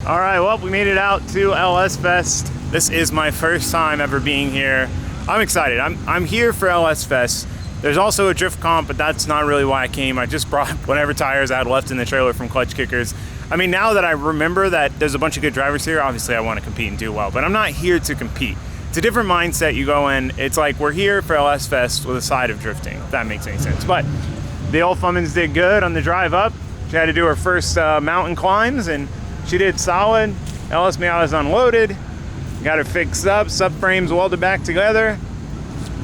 All right, well, we made it out to LS Fest. This is my first time ever being here. I'm excited. I'm here for LS Fest. There's also a drift comp, but that's not really why I came. I just brought whatever tires I had left in the trailer from Clutch Kickers. I mean, now that I remember that there's a bunch of good drivers here, obviously I want to compete and do well, but I'm not here to compete. It's a different mindset you go in. It's like we're here for LS Fest with a side of drifting, if that makes any sense. But the old Fummins did good on the drive up. She had to do her first mountain climbs, and she did solid. LS Miata's unloaded. Got her fixed up, subframes welded back together.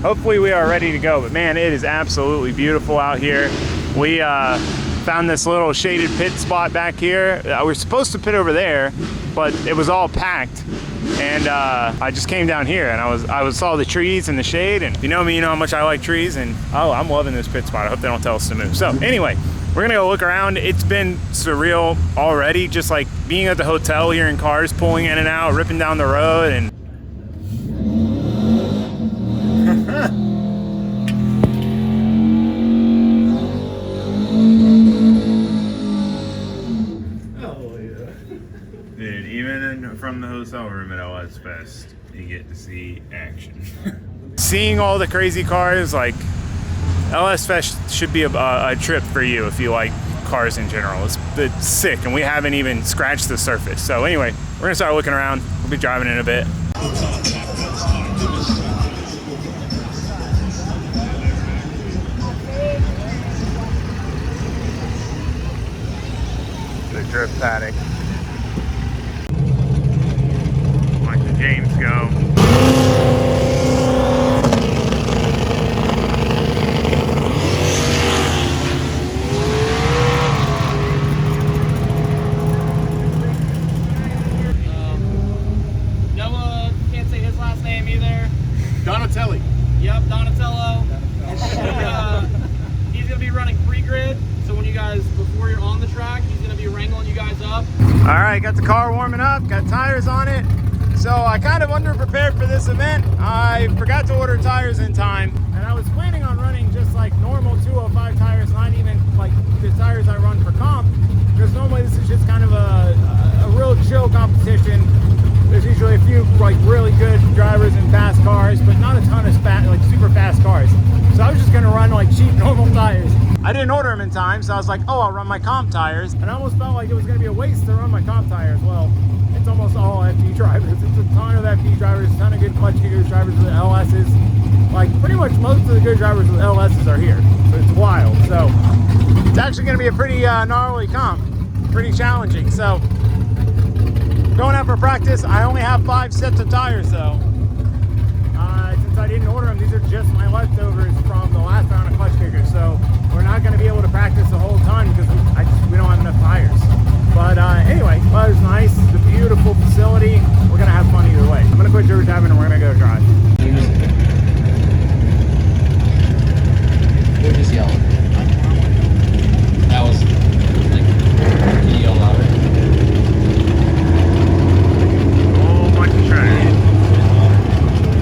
Hopefully we are ready to go, but man, it is absolutely beautiful out here. We found this little shaded pit spot back here. We were supposed to pit over there, but it was all packed. And I just came down here and I saw the trees and the shade, and if you know me, you know how much I like trees, and oh, I'm loving this pit spot. I hope they don't tell us to move. So anyway, we're gonna go look around. It's been surreal already, just like being at the hotel, hearing cars pulling in and out, ripping down the road, and oh yeah. dude, even from the hotel room at LS Fest, you get to see action. Seeing all the crazy cars, like LS Fest should be a trip for you if you like cars in general. It's sick, and we haven't even scratched the surface. So anyway, we're gonna start looking around. We'll be driving in a bit. The drift paddock. Watch the James go. Donatelli. Yep, Donatello. He's going to be running pre-grid, so when you guys, before you're on the track, he's going to be wrangling you guys up. All right, got the car warming up, got tires on it. So I kind of underprepared for this event. I forgot to order tires in time, and I was planning on running just like normal 205 tires, not even like the tires I run for comp, because normally this is just kind of a real chill competition. There's usually a few like really good drivers in fast cars, but not a ton of like super fast cars. So I was just gonna run like cheap normal tires. I didn't order them in time, so I was like, oh, I'll run my comp tires. And I almost felt like it was gonna be a waste to run my comp tires. Well, it's almost all FD drivers. It's a ton of FD drivers, a ton of good Clutch Kickers drivers with LSs. Like pretty much most of the good drivers with LSs are here. So it's wild. So it's actually gonna be a pretty gnarly comp, pretty challenging. So going out for practice, I only have 5 sets of tires though. Since I didn't order them, these are just my leftovers from the last round of Clutch Kickers. So we're not going to be able to practice the whole time because we don't have enough tires. But anyway, well, it was nice. It's a beautiful facility. We're going to have fun either way. I'm going to quit driver driving and we're going to go drive. We're just yelling. That was like, can you yell louder?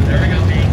There we go, Pete.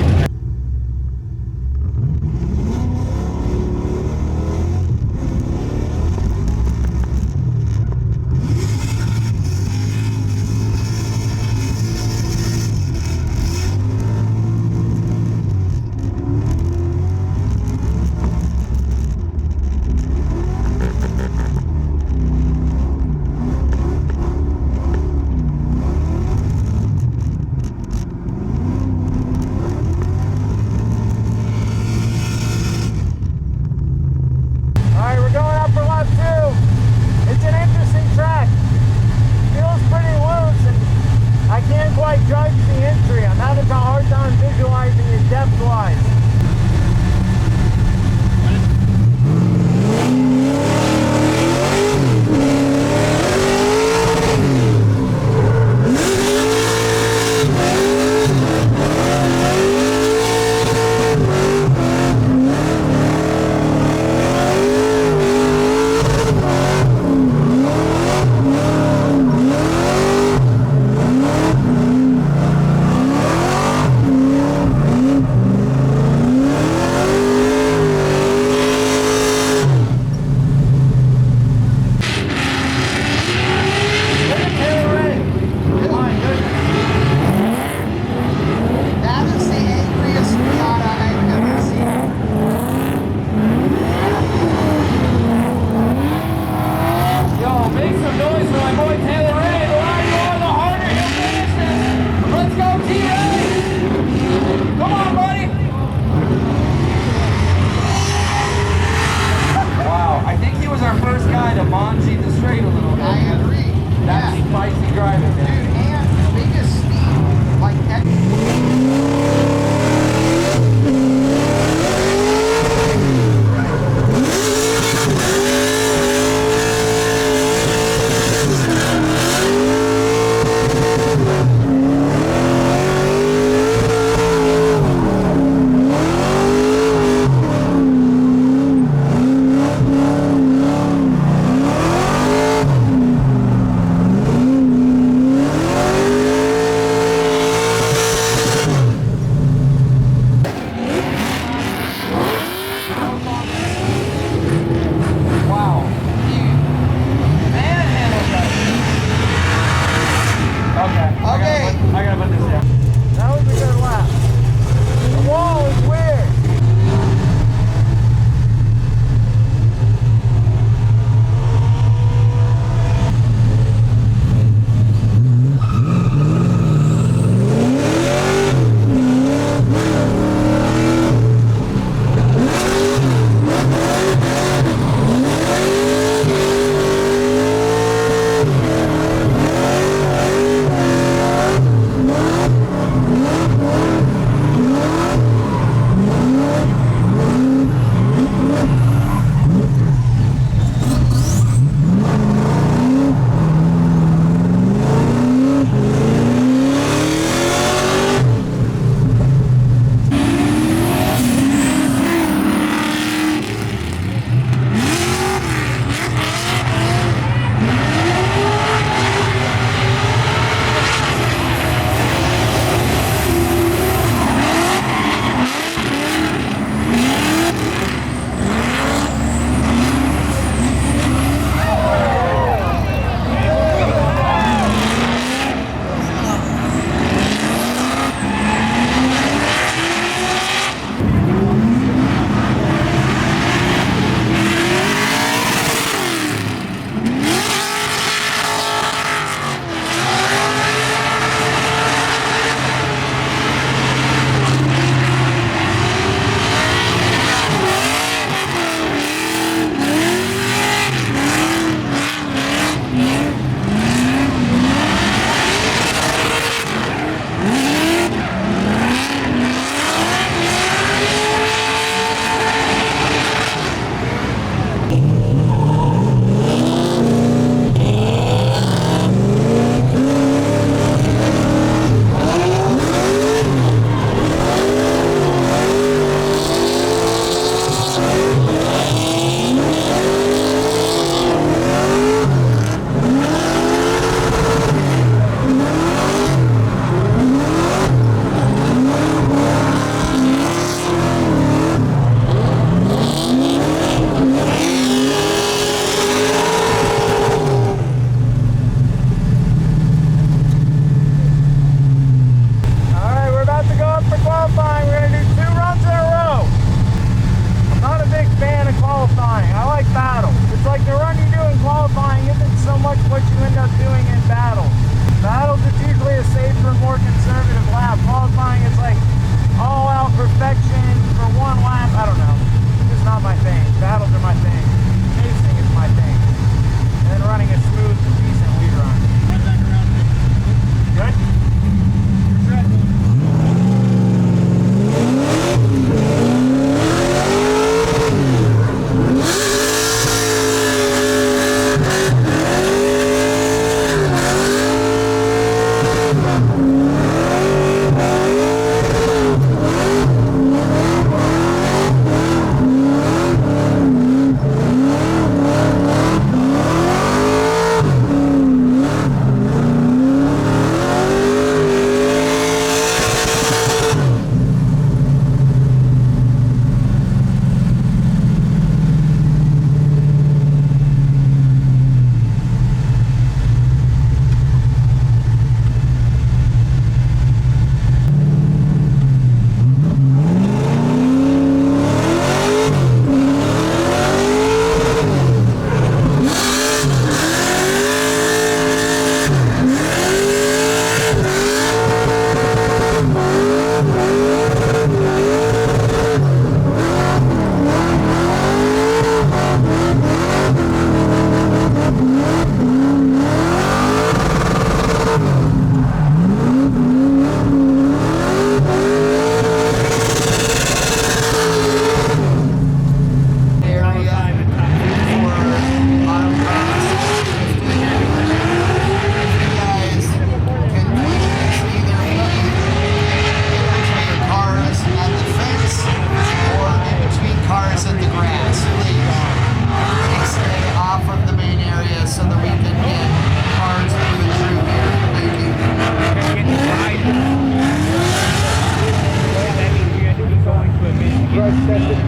spicy driving, Dude, man. and the biggest speed, like wow, dude, manhandled that. Okay. Okay. I gotta put this down. That was a good lap. The wall is weird.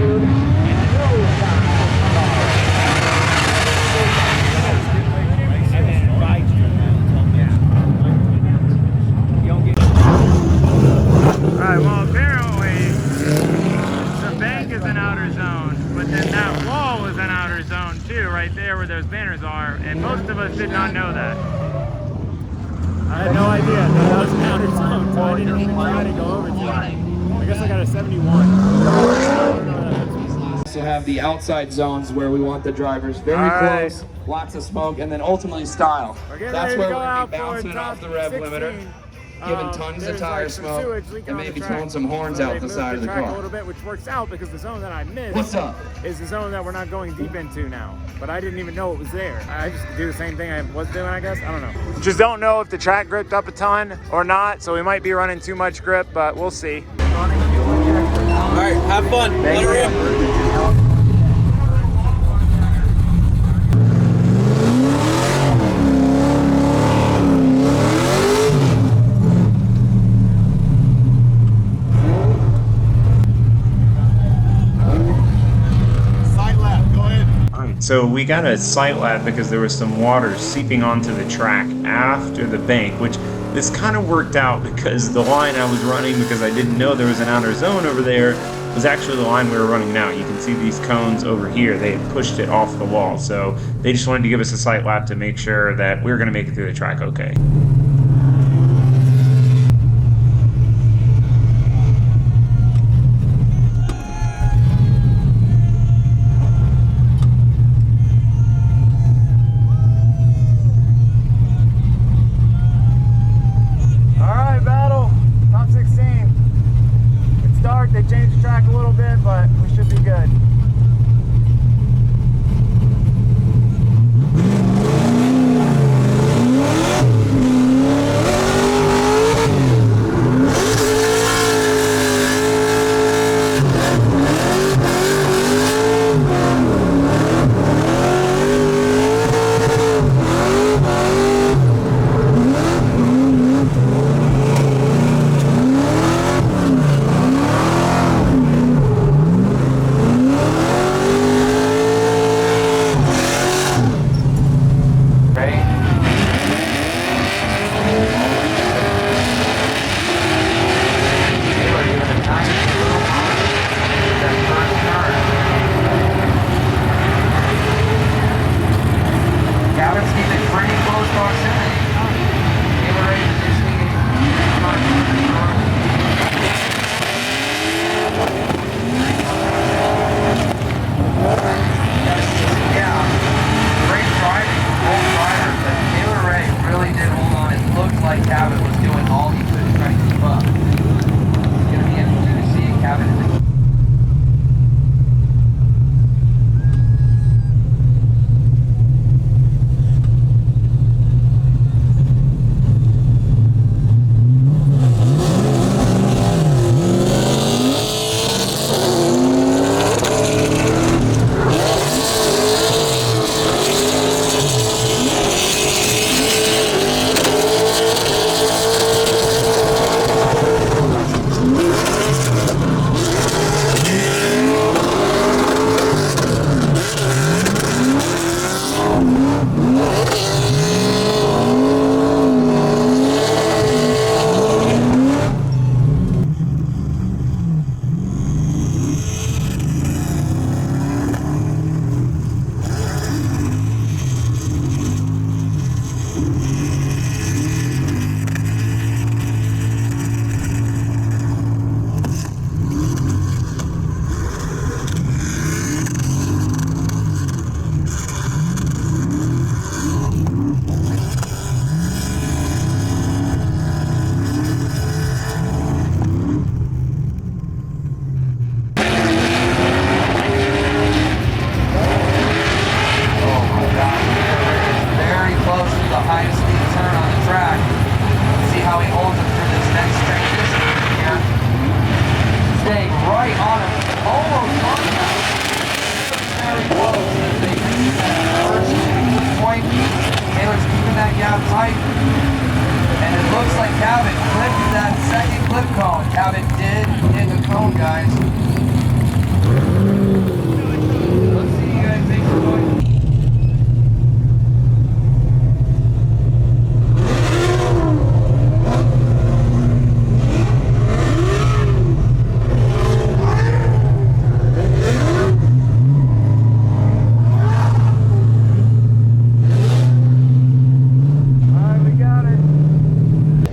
attitude, and no time for and then invite you don't get. Alright, well apparently the bank is an outer zone, but then that wall is an outer zone too, right there where those banners are, and most of us did not know that. I had no idea that was an outer zone, so I didn't even try to go over to it. I guess I got a 71. Also have the outside zones where we want the drivers very close, lots of smoke, and then ultimately style. That's where we're going to be bouncing off the rev limiter, giving tons of tire smoke, and maybe throwing some horns out the side of the car. A little bit, which works out because the zone that I missed What's up? is the zone that we're not going deep into now. But I didn't even know it was there. I just do the same thing I was doing, I guess. I don't know. Just don't know if the track gripped up a ton or not, so we might be running too much grip, but we'll see. All right, have fun. Let her rip. So we got a sight lap because there was some water seeping onto the track after the bank, which this kind of worked out because the line I was running, because I didn't know there was an outer zone over there, was actually the line we were running now. You can see these cones over here. They had pushed it off the wall. So they just wanted to give us a sight lap to make sure that we were going to make it through the track okay. They changed the track a little bit, but we should be good.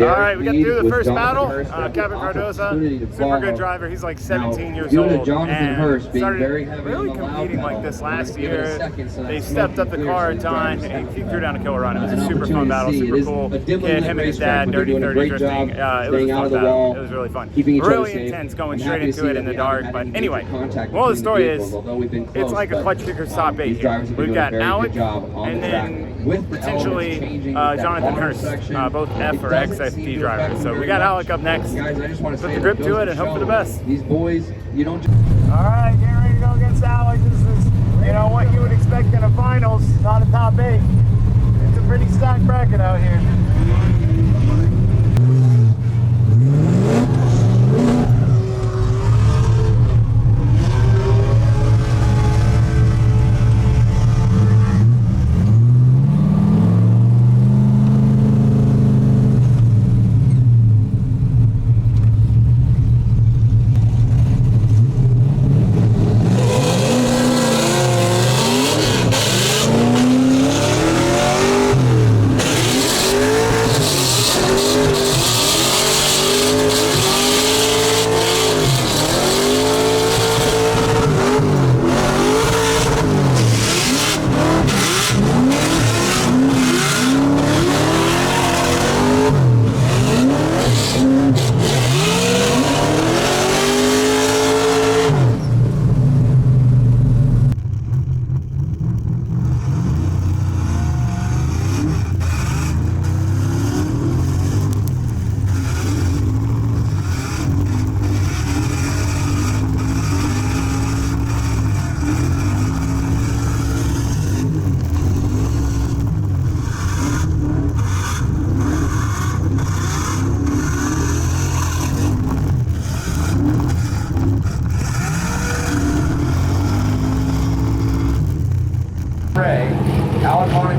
All right, we got through the first battle. Kevin Cardoza, super good driver. He's like 17 years old and started really competing like this last year. They stepped up the car a ton. He threw down a killer run. It was a super fun battle, super cool. Kid, him and his dad, Dirty 30 drifting. It was a fun battle. It was really fun. Really intense, going straight into it in the dark. But anyway, well, the story is, it's like a clutch kicker stop 8 here. We've got Alec and then potentially Jonathan Hurst, both F or XFD drivers. So we got Alec up next. Put the grip to it and hope for the best. These boys, you don't. All right, getting ready to go against Alec. This is, you know, what you would expect in a finals, not a top 8. It's a pretty stacked bracket out here.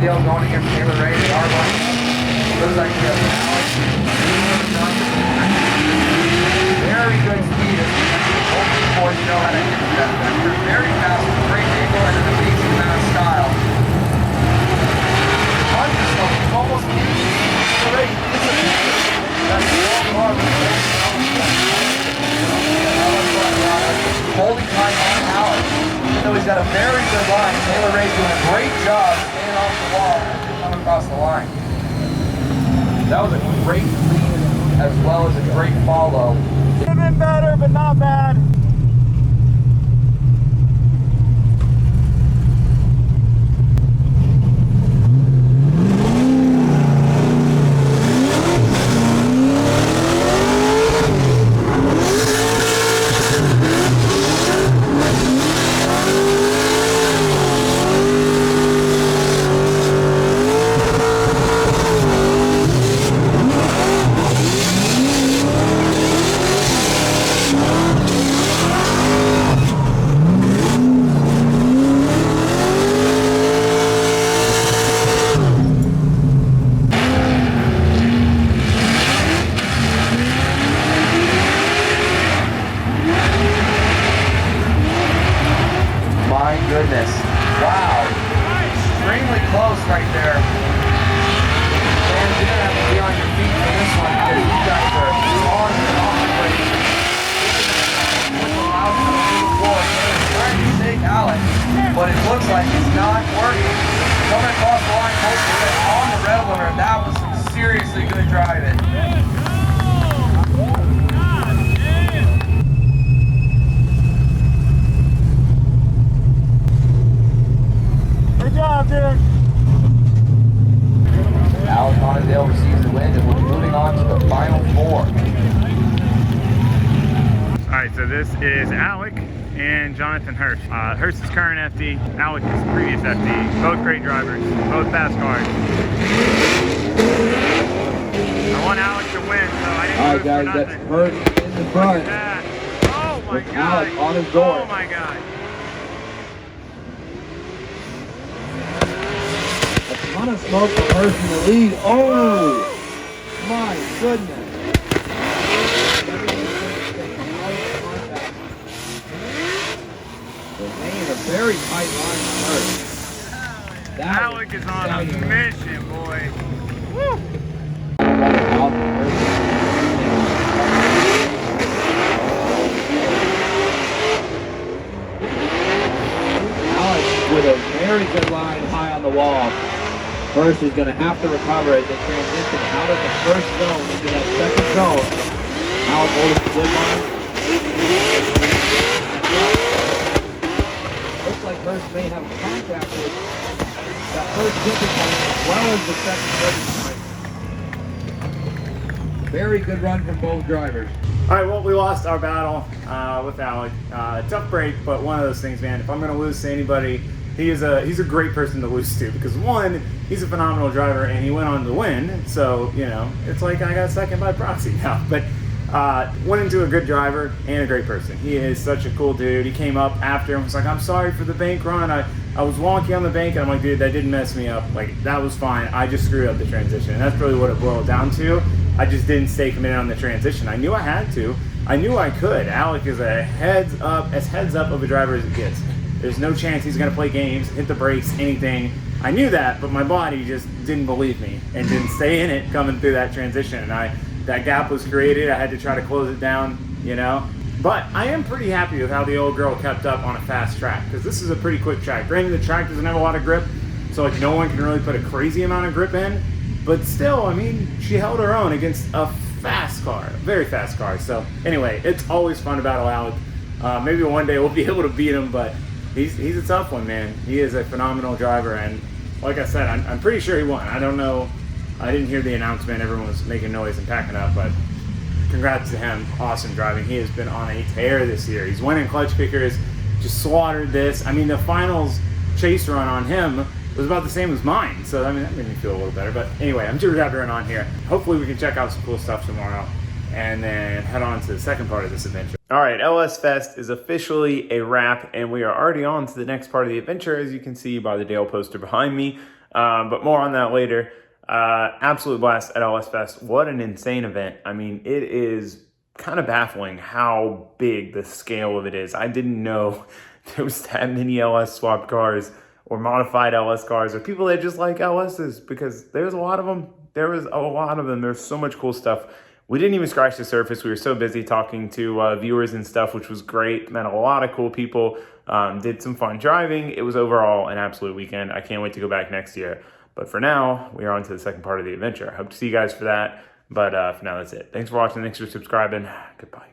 Going against Taylor Ray, they are going. Looks like he has very good speed. Both these boys know how to hit that vector. Very fast, great angle, and an amazing amount of style. Almost holding time on Alex. Even though he's got a very good line, Taylor Ray's doing a great job staying off the wall and coming across the line. That was a great lead as well as a great follow. Could have been better, but not bad. Goodness. Wow. Extremely close right there. And you're going to have to be on your feet for this one because you guys are on and off the brake. Which allows you to move forward. He's trying to take Alex, but it looks like it's not working. Coming across the line close to it on the red limiter. That was some seriously good driving. Good job, dude. Alex Montedale receives the win, and we're moving on to the final 4. All right, so this is Alec and Jonathan Hurst. Hurst is current FD, Alec is previous FD. Both great drivers, both fast cars. I want Alec to win, so I didn't. All right, guys, that's Hurst in the front. Oh my God! Alec on his door. Oh my God! A ton of smoke for Hurst in the lead. Oh, my goodness. A very tight line on Hurst. Alec is on a mission, boy. Woo! Running out, Hurst First is going to have to recover as they transition out of the first zone into that second zone. Alec holding the good line. Looks like Hurst may have contact with that first tipping point as well as the second tipping point. Very good run from both drivers. All right, well, we lost our battle with Alec. Tough break, but one of those things, man. If I'm going to lose to anybody, he's a great person to lose to because one, he's a phenomenal driver and he went on to win. So, you know, it's like I got second by proxy now. But went into a good driver and a great person. He is such a cool dude. He came up after and was like, I'm sorry for the bank run. I was wonky on the bank, and I'm like, dude, that didn't mess me up. Like, that was fine. I just screwed up the transition. And that's really what it boiled down to. I just didn't stay committed on the transition. I knew I had to. I knew I could. Alec is as heads up of a driver as it gets. There's no chance he's going to play games, hit the brakes, anything. I knew that, but my body just didn't believe me and didn't stay in it coming through that transition. And that gap was created. I had to try to close it down, you know. But I am pretty happy with how the old girl kept up on a fast track because this is a pretty quick track. Granted, the track doesn't have a lot of grip, so like no one can really put a crazy amount of grip in. But still, I mean, she held her own against a fast car, a very fast car. So anyway, it's always fun to battle Alec. Maybe one day we'll be able to beat him, but he's a tough one, man. He is a phenomenal driver, and like I said, I'm pretty sure he won. I don't know. I didn't hear the announcement. Everyone was making noise and packing up, but congrats to him. Awesome driving. He has been on a tear this year. He's winning clutch kickers, just slaughtered this. I mean, the finals chase run on him was about the same as mine. So, I mean, that made me feel a little better. But anyway, I'm Jimmy Raptor on here. Hopefully we can check out some cool stuff tomorrow and then head on to the second part of this adventure. All right, LS Fest is officially a wrap, and we are already on to the next part of the adventure, as you can see by the Dale poster behind me. But more on that later. Absolute blast at LS Fest. What an insane event. I mean, it is kind of baffling how big the scale of it is. I didn't know there was that many LS swapped cars or modified LS cars or people that just like LSs, because there's a lot of them. There was a lot of them. There's so much cool stuff. We didn't even scratch the surface. We were so busy talking to viewers and stuff, which was great. Met a lot of cool people. Did some fun driving. It was overall an absolute weekend. I can't wait to go back next year. But for now, we are on to the second part of the adventure. I hope to see you guys for that. But for now, that's it. Thanks for watching. Thanks for subscribing. Goodbye.